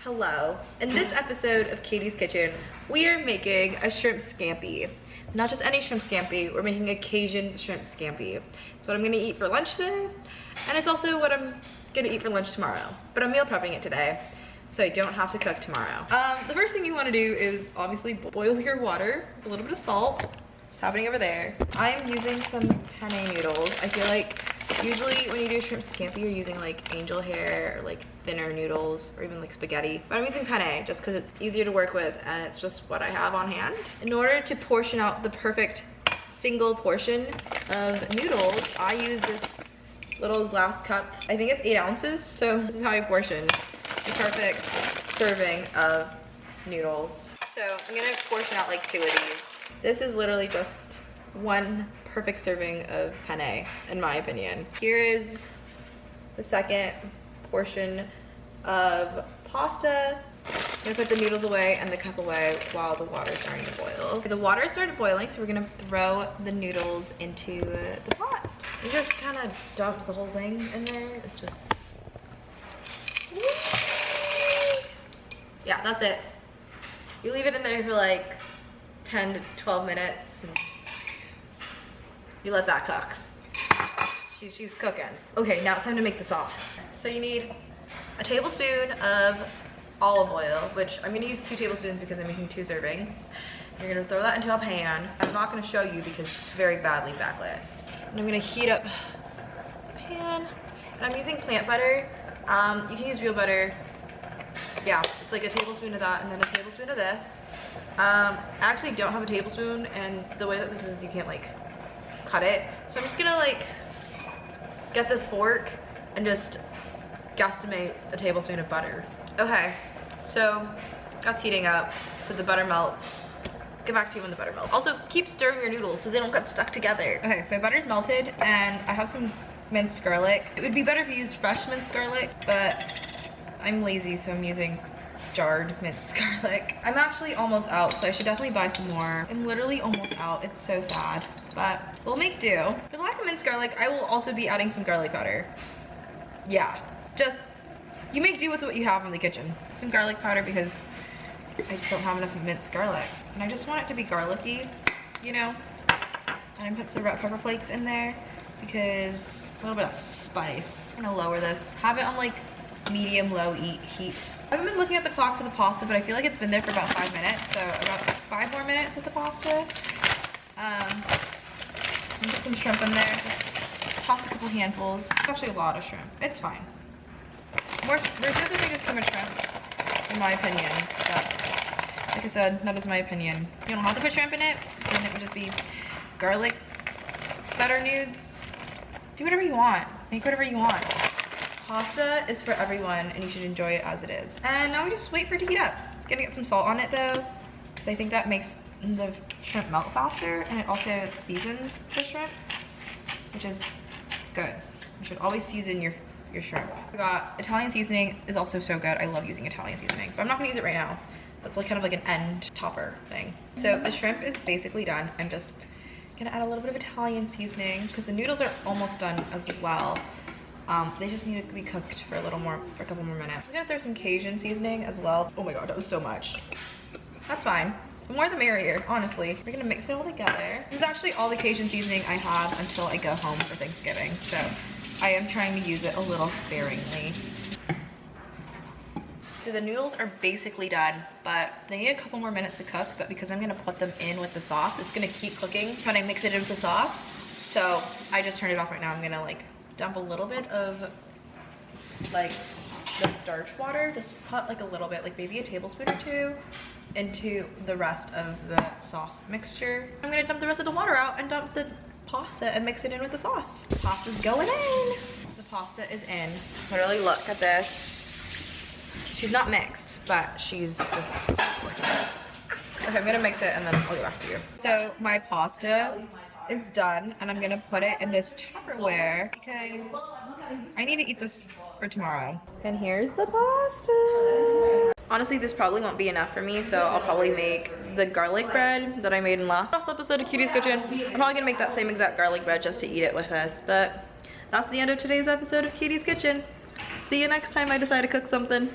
Hello. In this episode of Katie's Kitchen, we are making a shrimp scampi. Not just any shrimp scampi, we're making a Cajun shrimp scampi. It's what I'm gonna eat for lunch today, and it's also what I'm gonna eat for lunch tomorrow. But I'm meal prepping it today, so I don't have to cook tomorrow. The first thing you wanna do is obviously boil your water with a little bit of salt. It's happening over there. I'm using some penne noodles. I feel like usually when you do shrimp scampi, you're using like angel hair or like thinner noodles or even like spaghetti. But I'm using penne just because it's easier to work with and it's just what I have on hand. In order to portion out the perfect single portion of noodles, I use this little glass cup. I think it's 8 ounces, so this is how I portion the perfect serving of noodles. So I'm gonna portion out like 2 of these. This is literally just one perfect serving of penne, in my opinion. Here is the second portion of pasta. I'm gonna put the noodles away and the cup away while the water's starting to boil. The water started boiling, so we're gonna throw the noodles into the pot. You just kind of dump the whole thing in there. It just, yeah, that's it. You leave it in there for like 10 to 12 minutes and you let that cook. She's cooking. Okay, now it's time to make the sauce. So you need a tablespoon of olive oil, which I'm gonna use 2 tablespoons because I'm making 2 servings. You're gonna throw that into a pan. I'm not gonna show you because it's very badly backlit. And I'm gonna heat up the pan. And I'm using plant butter. You can use real butter. Yeah, it's like a tablespoon of that and then a tablespoon of this. I actually don't have a tablespoon, and the way that this is, you can't like cut it. So I'm just gonna like get this fork and just guesstimate a tablespoon of butter. Okay, so that's heating up, so the butter melts. Get back to you when the butter melts. Also, keep stirring your noodles so they don't get stuck together. Okay, my butter's melted and I have some minced garlic. It would be better if you used fresh minced garlic, but I'm lazy, so I'm using jarred minced garlic. I'm actually almost out, so I should definitely buy some more. I'm literally almost out. It's so sad, but we'll make do. For the lack of minced garlic, I will also be adding some garlic powder. Yeah, just, you make do with what you have in the kitchen. Some garlic powder because I just don't have enough minced garlic. And I just want it to be garlicky, you know? And I put some red pepper flakes in there because a little bit of spice. I'm gonna lower this. Have it on like medium low heat. I haven't been looking at the clock for the pasta, but I feel like it's been there for about 5 minutes, so about 5 more minutes with the pasta. Put some shrimp in there. Just toss a couple handfuls. It's actually a lot of shrimp. It's fine. There's other thing is too much shrimp, in my opinion. But like I said, that is my opinion. You don't have to put shrimp in it, and it would just be garlic butter nudes. Do whatever you want. Make whatever you want. Pasta is for everyone and you should enjoy it as it is. And now we just wait for it to heat up. Gonna get some salt on it though, because I think that makes the shrimp melt faster and it also seasons the shrimp, which is good. You should always season your shrimp. I got Italian seasoning is also so good. I love using Italian seasoning, but I'm not gonna use it right now. That's like kind of like an end topper thing. So the shrimp is basically done. I'm just gonna add a little bit of Italian seasoning because the noodles are almost done as well. They just need to be cooked for a couple more minutes. I'm gonna throw some Cajun seasoning as well. Oh my god, that was so much. That's fine. The more the merrier, honestly. We're gonna mix it all together. This is actually all the Cajun seasoning I have until I go home for Thanksgiving. So I am trying to use it a little sparingly. So the noodles are basically done, but they need a couple more minutes to cook, but because I'm gonna put them in with the sauce, it's gonna keep cooking when I mix it in with the sauce. So I just turned it off right now. I'm gonna like dump a little bit of like the starch water, just put like a little bit, like maybe a tablespoon or 2 into the rest of the sauce mixture. I'm gonna dump the rest of the water out and dump the pasta and mix it in with the sauce. The pasta's going in. The pasta is in. Literally look at this. She's not mixed, but she's just so gorgeous. Okay, I'm gonna mix it and then I'll get back to you. So my pasta is done and I'm gonna put it in this Tupperware because I need to eat this for tomorrow. And here's the pasta. Honestly, this probably won't be enough for me, so I'll probably make the garlic bread that I made in last episode of Katie's Kitchen. I'm probably gonna make that same exact garlic bread just to eat it with this, but that's the end of today's episode of Katie's Kitchen. See you next time I decide to cook something.